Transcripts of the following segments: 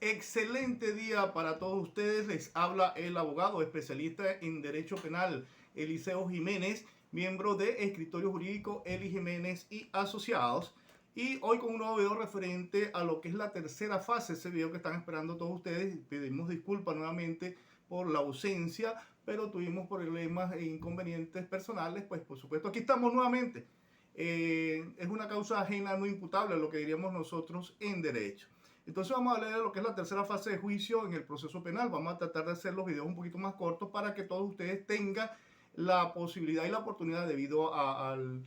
Excelente día para todos ustedes. Les habla el abogado especialista en Derecho Penal, Eliseo Jiménez, miembro de Escritorio Jurídico Eli Jiménez y Asociados. Y hoy con un nuevo video referente a lo que es la tercera fase, ese video que están esperando todos ustedes. Pedimos disculpas nuevamente por la ausencia, pero tuvimos problemas e inconvenientes personales. Pues por supuesto aquí estamos nuevamente. Es una causa ajena no imputable, lo que diríamos nosotros en derecho. Entonces vamos a hablar de lo que es la tercera fase de juicio en el proceso penal. Vamos a tratar de hacer los videos un poquito más cortos para que todos ustedes tengan la posibilidad y la oportunidad, debido al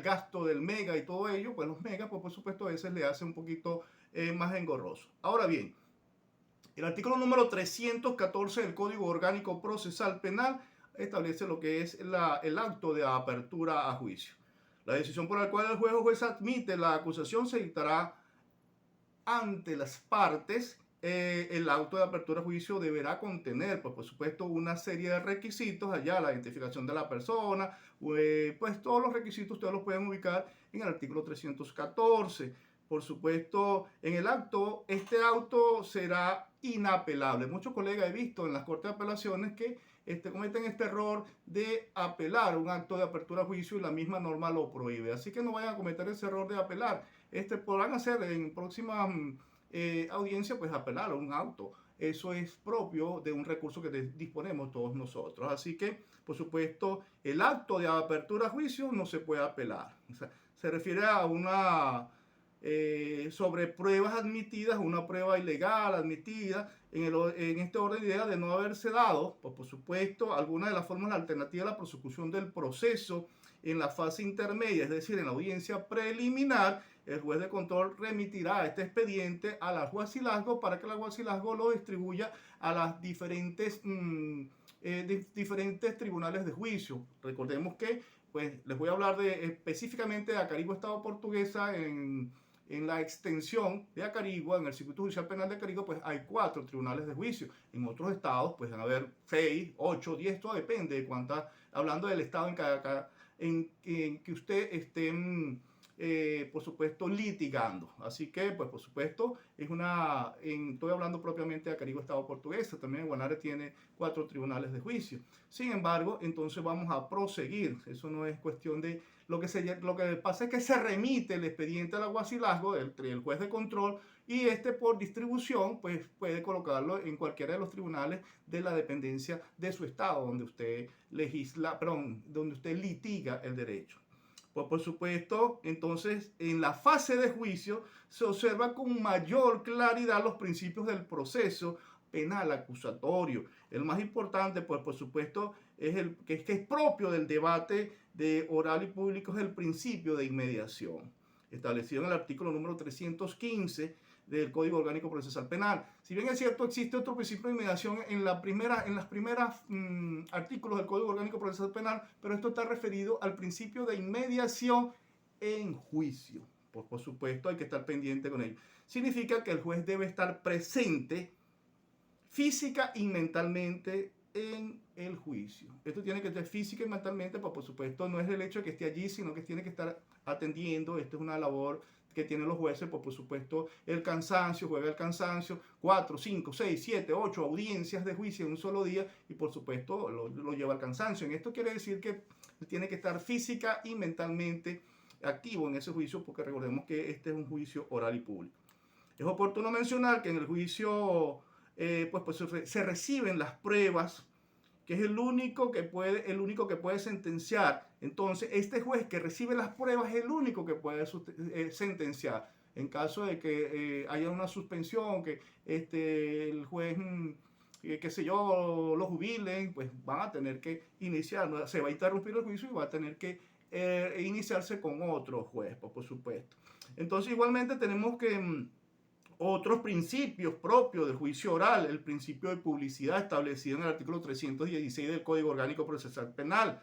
gasto del mega y todo ello, pues los megas, pues por supuesto a veces le hace un poquito más engorroso. Ahora bien, el artículo número 314 del Código Orgánico Procesal Penal establece lo que es el acto de apertura a juicio. La decisión por la cual el juez o juez admite la acusación se dictará ante las partes. El auto de apertura a juicio deberá contener, pues por supuesto, una serie de requisitos, allá la identificación de la persona, pues todos los requisitos ustedes los pueden ubicar en el artículo 314. Por supuesto, en el acto, este auto será inapelable. Muchos colegas he visto en las cortes de apelaciones que cometen este error de apelar un acto de apertura a juicio y la misma norma lo prohíbe. Así que no vayan a cometer ese error de apelar. Podrán hacer en próximas audiencias, pues apelar a un auto. Eso es propio de un recurso que disponemos todos nosotros. Así que, por supuesto, el acto de apertura a juicio no se puede apelar. O sea, se refiere a una sobre pruebas admitidas, una prueba ilegal admitida en este orden de ideas de no haberse dado, pues por supuesto, alguna de las formas alternativas a la prosecución del proceso en la fase intermedia, es decir, en la audiencia preliminar. El juez de control remitirá este expediente al alguacilazgo para que el alguacilazgo lo distribuya a las diferentes tribunales de juicio. Recordemos que, pues, les voy a hablar específicamente de Acarigua, Estado Portuguesa. En la extensión de Acarigua, en el Circuito Judicial Penal de Acarigua, pues hay 4 tribunales de juicio. En otros estados, pues van a haber 6, 8, 10, todo depende de cuántas, hablando del estado en que usted esté, por supuesto, litigando. Así que, pues, por supuesto, estoy hablando propiamente de Acarigua, Estado Portuguesa. También Guanare tiene 4 tribunales de juicio. Sin embargo, entonces vamos a proseguir. Eso no es cuestión de lo que pasa es que se remite el expediente al alguacilazgo del juez de control, y por distribución pues puede colocarlo en cualquiera de los tribunales de la dependencia de su estado donde usted donde usted litiga el derecho. Pues por supuesto, entonces en la fase de juicio se observa con mayor claridad los principios del proceso penal acusatorio. El más importante, pues por supuesto, es el que es propio del debate de oral y público, es el principio de inmediación, establecido en el artículo número 315 del Código Orgánico Procesal Penal. Si bien es cierto, existe otro principio de inmediación en las primeras artículos del Código Orgánico Procesal Penal, pero esto está referido al principio de inmediación en juicio. Por supuesto, hay que estar pendiente con ello. Significa que el juez debe estar presente física y mentalmente en el juicio. Esto tiene que estar física y mentalmente, pues por supuesto no es el hecho de que esté allí, sino que tiene que estar atendiendo. Esto es una labor que tienen los jueces, pues por supuesto el cansancio, juega el cansancio, 4, 5, 6, 7, 8 audiencias de juicio en un solo día, y por supuesto lo lleva al cansancio. En esto quiere decir que tiene que estar física y mentalmente activo en ese juicio, porque recordemos que este es un juicio oral y público. Es oportuno mencionar que en el juicio pues se reciben las pruebas, que es el único que puede sentenciar. Entonces, este juez que recibe las pruebas es el único que puede sentenciar. En caso de que haya una suspensión, que el juez, qué sé yo, lo jubilen, pues van a tener que iniciar, ¿no? Se va a interrumpir el juicio y va a tener que iniciarse con otro juez, pues, por supuesto. Entonces, igualmente tenemos que otros principios propios del juicio oral, el principio de publicidad establecido en el artículo 316 del Código Orgánico Procesal Penal.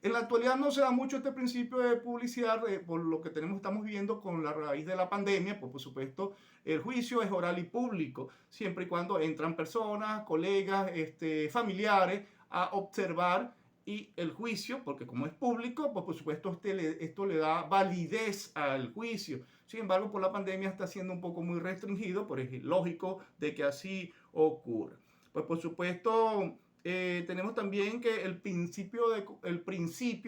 En la actualidad no se da mucho este principio de publicidad por lo que estamos viviendo con la raíz de la pandemia. Pues por supuesto el juicio es oral y público, siempre y cuando entran personas, colegas, familiares a observar, y el juicio, porque como es público, pues por supuesto esto le da validez al juicio. Sin embargo, por la pandemia está siendo un poco muy restringido, pero es lógico de que así ocurra. Pues por supuesto, tenemos también que el principio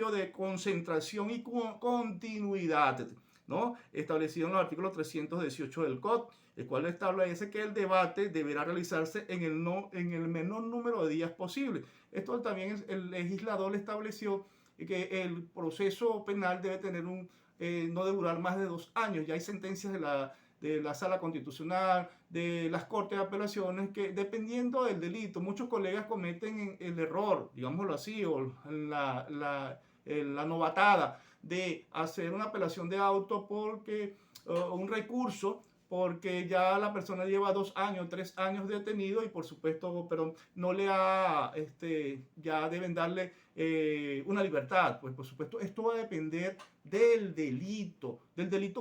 de concentración y continuidad, ¿no? Establecido en el artículo 318 del COD, el cual establece que el debate deberá realizarse en el menor número de días posible. Esto también el legislador estableció que el proceso penal debe tener no debe durar más de 2 años. Ya hay sentencias de la Sala Constitucional, de las Cortes de Apelaciones, que dependiendo del delito, muchos colegas cometen el error, digámoslo así, o la novatada de hacer una apelación de auto un recurso porque ya la persona lleva 2 años, 3 años detenido y por supuesto, pero no le ha, ya deben darle una libertad. Pues por supuesto, esto va a depender del delito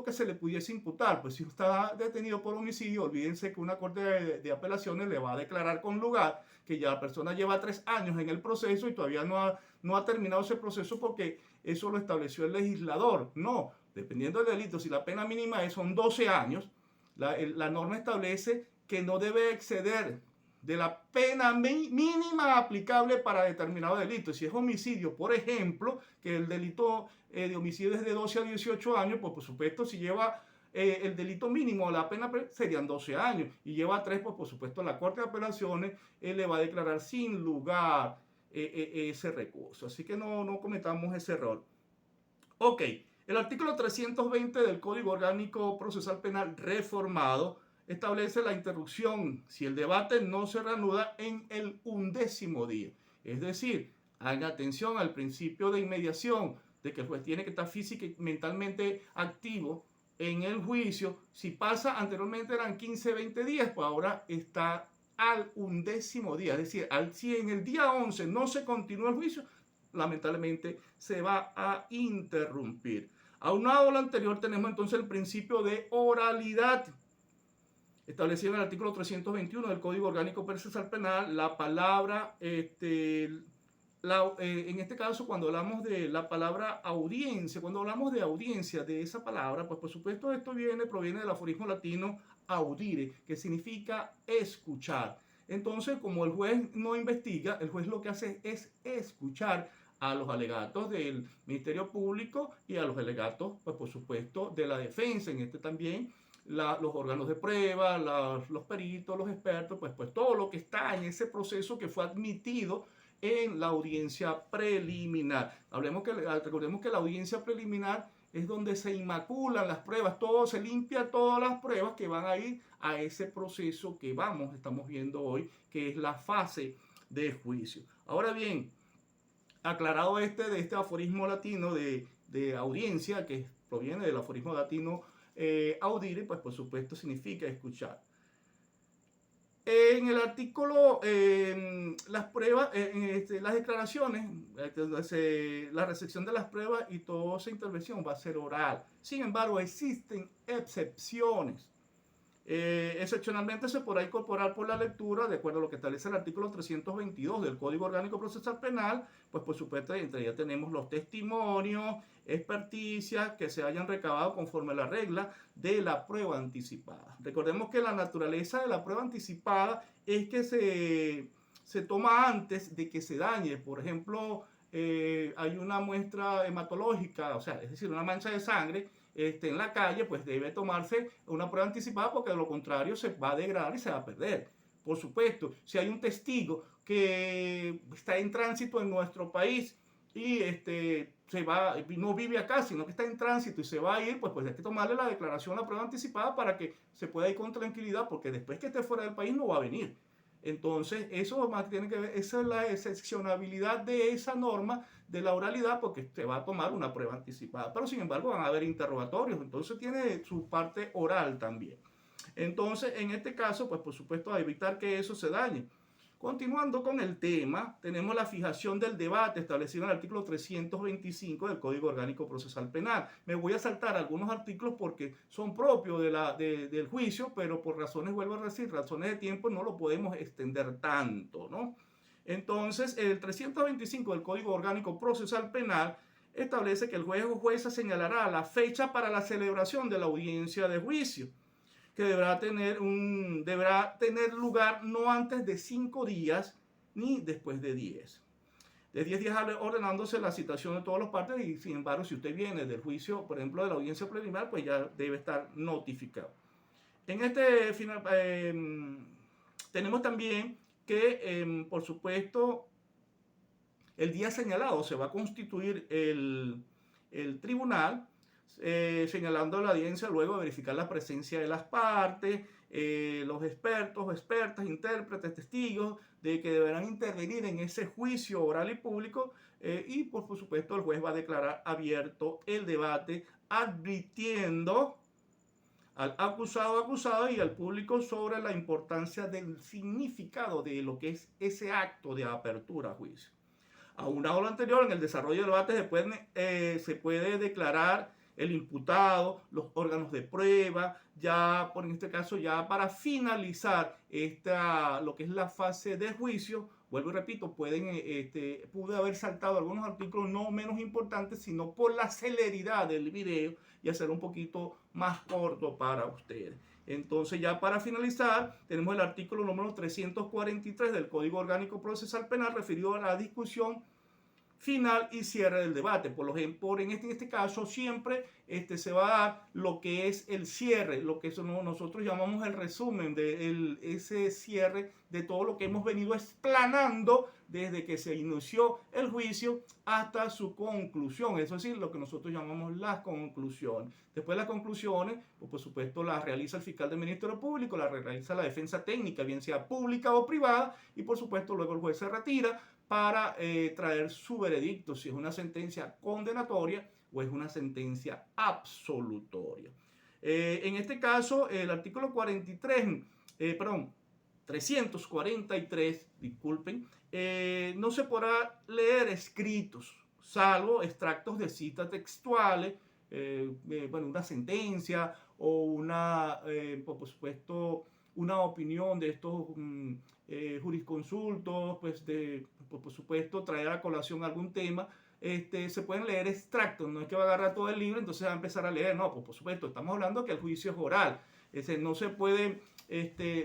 que se le pudiese imputar. Pues si está detenido por homicidio, olvídense que una corte de apelaciones le va a declarar con lugar que ya la persona lleva 3 años en el proceso y todavía no ha terminado ese proceso porque eso lo estableció el legislador. No, dependiendo del delito, si la pena mínima son 12 años, la norma establece que no debe exceder de la pena mínima aplicable para determinado delito. Si es homicidio, por ejemplo, que el delito de homicidio es de 12 a 18 años, pues por supuesto si lleva el delito mínimo, la pena serían 12 años, y lleva 3, pues por supuesto la Corte de Apelaciones le va a declarar sin lugar ese recurso. Así que no cometamos ese error. Ok, el artículo 320 del Código Orgánico Procesal Penal reformado establece la interrupción si el debate no se reanuda en el 11º día. Es decir, haga atención al principio de inmediación, de que el juez tiene que estar física y mentalmente activo en el juicio. Si pasa, anteriormente eran 15, 20 días, pues ahora está al 11º día. Es decir, si en el día 11 no se continúa el juicio, lamentablemente se va a interrumpir. Aunado a lo anterior, tenemos entonces el principio de oralidad establecido en el artículo 321 del Código Orgánico Procesal Penal. La palabra, en este caso, cuando hablamos de la palabra audiencia, cuando hablamos de audiencia, de esa palabra, pues por supuesto esto proviene del aforismo latino audire, que significa escuchar. Entonces, como el juez no investiga, el juez lo que hace es escuchar a los alegatos del Ministerio Público y a los alegatos, pues por supuesto, de la defensa, en este también los órganos de prueba, los peritos, los expertos, pues todo lo que está en ese proceso que fue admitido en la audiencia preliminar. Recordemos que la audiencia preliminar es donde se inmaculan las pruebas, se limpia todas las pruebas que van a ir a ese proceso que estamos viendo hoy, que es la fase de juicio. Ahora bien, aclarado de este aforismo latino de audiencia, que proviene del aforismo latino audire, pues por supuesto significa escuchar. En el artículo, las pruebas, las declaraciones, la recepción de las pruebas y toda esa intervención va a ser oral. Sin embargo, existen excepciones. Excepcionalmente se podrá incorporar por la lectura, de acuerdo a lo que establece el artículo 322 del Código Orgánico Procesal Penal, pues por supuesto entre ellas tenemos los testimonios, experticias que se hayan recabado conforme a la regla de la prueba anticipada. Recordemos que la naturaleza de la prueba anticipada es que se toma antes de que se dañe. Por ejemplo, hay una muestra hematológica, o sea, es decir, una mancha de sangre en la calle, pues debe tomarse una prueba anticipada porque de lo contrario se va a degradar y se va a perder. Por supuesto, si hay un testigo que está en tránsito en nuestro país y no vive acá, sino que está en tránsito y se va a ir, pues hay que tomarle la declaración, la prueba anticipada para que se pueda ir con tranquilidad, porque después que esté fuera del país no va a venir. Entonces, eso más tiene que ver, esa es la excepcionabilidad de esa norma de la oralidad, porque se va a tomar una prueba anticipada. Pero sin embargo van a haber interrogatorios, entonces tiene su parte oral también. Entonces, en este caso, pues por supuesto, a evitar que eso se dañe. Continuando con el tema, tenemos la fijación del debate establecido en el artículo 325 del Código Orgánico Procesal Penal. Me voy a saltar algunos artículos porque son propios del juicio, pero por razones, vuelvo a decir, razones de tiempo no lo podemos extender tanto, ¿no? Entonces, el 325 del Código Orgánico Procesal Penal establece que el juez o jueza señalará la fecha para la celebración de la audiencia de juicio, que deberá tener lugar no antes de 5 días ni después de 10. De 10 días ordenándose la citación de todas las partes y, sin embargo, si usted viene del juicio, por ejemplo, de la audiencia preliminar, pues ya debe estar notificado. En este final, tenemos también que, por supuesto, el día señalado se va a constituir el tribunal, señalando a la audiencia luego de verificar la presencia de las partes, los expertos, expertas, intérpretes, testigos, de que deberán intervenir en ese juicio oral y público, y por supuesto el juez va a declarar abierto el debate, advirtiendo al acusado, acusada y al público sobre la importancia del significado de lo que es ese acto de apertura a juicio. Aunado a lo anterior, en el desarrollo del debate se puede declarar el imputado, los órganos de prueba, ya por en este caso ya para finalizar lo que es la fase de juicio. Vuelvo y repito, pude haber saltado algunos artículos no menos importantes, sino por la celeridad del video y hacer un poquito más corto para ustedes. Entonces, ya para finalizar, tenemos el artículo número 343 del Código Orgánico Procesal Penal referido a la discusión final y cierre del debate. En este caso siempre se va a dar lo que es el cierre, lo que nosotros llamamos el resumen de ese cierre de todo lo que hemos venido explanando desde que se inició el juicio hasta su conclusión, es decir, lo que nosotros llamamos las conclusiones. Después de las conclusiones, pues por supuesto las realiza el fiscal del Ministerio Público, las realiza la defensa técnica, bien sea pública o privada, y por supuesto luego el juez se retira para traer su veredicto, si es una sentencia condenatoria o es una sentencia absolutoria. En este caso, el artículo 343, disculpen, no se podrá leer escritos, salvo extractos de citas textuales, una sentencia o por supuesto, una opinión de estos jurisconsultos, por supuesto, traer a colación algún tema. Se pueden leer extractos, no es que va a agarrar todo el libro, entonces va a empezar a leer, no, pues por supuesto, estamos hablando que el juicio es oral, no se puede,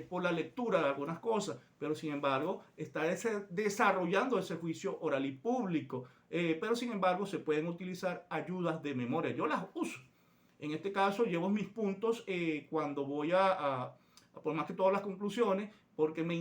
por la lectura de algunas cosas, pero sin embargo, está desarrollando ese juicio oral y público, pero sin embargo, se pueden utilizar ayudas de memoria, yo las uso. En este caso, llevo mis puntos cuando voy por más que todas las conclusiones, porque me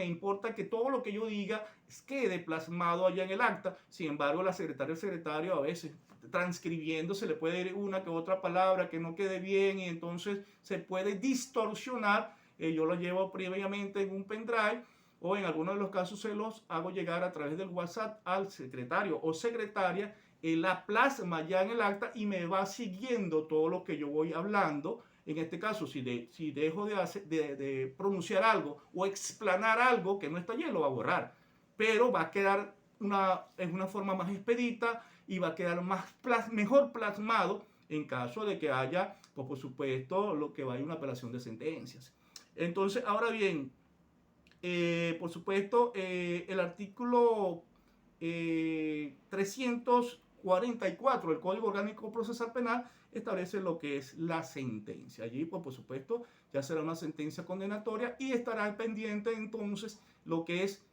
importa que todo lo que yo diga quede plasmado allá en el acta. Sin embargo, la secretaria o el secretario a veces transcribiendo se le puede ir una que otra palabra que no quede bien y entonces se puede distorsionar. Yo lo llevo previamente en un pendrive o en algunos de los casos se los hago llegar a través del WhatsApp al secretario o secretaria. La plasma ya en el acta y me va siguiendo todo lo que yo voy hablando. En este caso, si dejo de pronunciar algo o explanar algo que no está allí, lo va a borrar. Pero va a quedar en una forma más expedita y va a quedar mejor plasmado en caso de que haya, pues por supuesto, lo que vaya una apelación de sentencias. Entonces, ahora bien, por supuesto, el artículo 344 del Código Orgánico Procesal Penal establece lo que es la sentencia. Allí, pues, por supuesto, ya será una sentencia condenatoria y estará pendiente entonces lo que es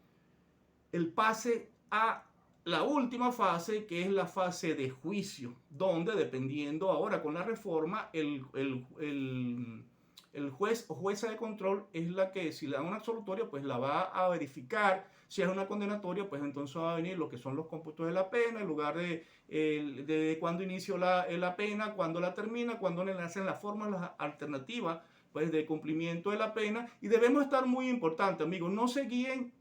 el pase a la última fase, que es la fase de juicio, donde dependiendo ahora con la reforma, el juez o jueza de control es la que, si le dan una absolutoria, pues la va a verificar. Si es una condenatoria, pues entonces va a venir lo que son los cómputos de la pena, en lugar de cuándo inició la pena, cuándo la termina, cuándo le hacen las fórmulas alternativas pues, de cumplimiento de la pena. Y debemos estar muy importantes, amigos, no se guíen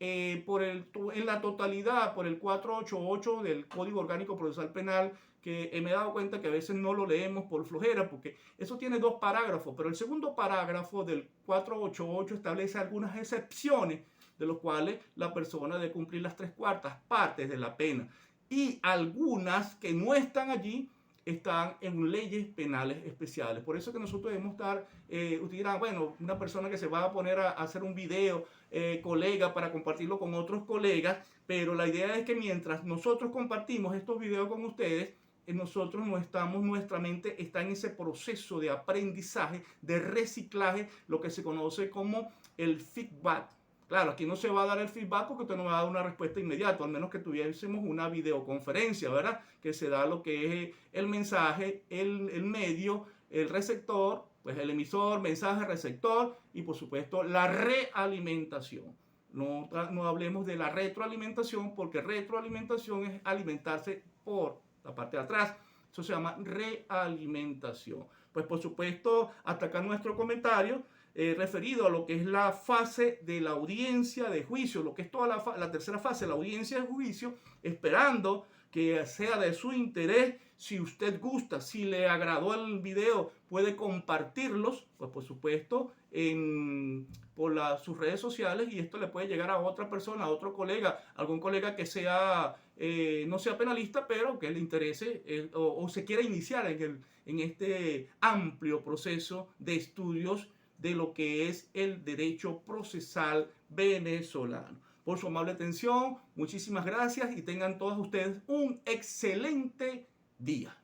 en la totalidad por el 488 del Código Orgánico Procesal Penal, que me he dado cuenta que a veces no lo leemos por flojera, porque eso tiene 2 parágrafos, pero el segundo parágrafo del 488 establece algunas excepciones de los cuales la persona debe cumplir las 3/4 partes de la pena. Y algunas que no están allí, están en leyes penales especiales. Por eso que nosotros debemos estar, usted dirá, bueno, una persona que se va a poner a hacer un video, colega, para compartirlo con otros colegas, pero la idea es que mientras nosotros compartimos estos videos con ustedes, nosotros no estamos, nuestra mente está en ese proceso de aprendizaje, de reciclaje, lo que se conoce como el feedback. Claro, aquí no se va a dar el feedback porque usted no va a dar una respuesta inmediata, al menos que tuviésemos una videoconferencia, ¿verdad? Que se da lo que es el mensaje, el medio, el receptor, pues el emisor, mensaje, receptor y por supuesto la realimentación. No hablemos de la retroalimentación porque retroalimentación es alimentarse por la parte de atrás. Eso se llama realimentación. Pues por supuesto, hasta acá nuestro comentario referido a lo que es la fase de la audiencia de juicio, lo que es toda la tercera fase, la audiencia de juicio, esperando que sea de su interés. Si usted gusta, si le agradó el video, puede compartirlos, pues por supuesto, por sus redes sociales, y esto le puede llegar a otra persona, a otro colega, algún colega que sea, no sea penalista, pero que le interese o se quiera iniciar en este amplio proceso de estudios de lo que es el derecho procesal venezolano. Por su amable atención, muchísimas gracias y tengan todos ustedes un excelente día.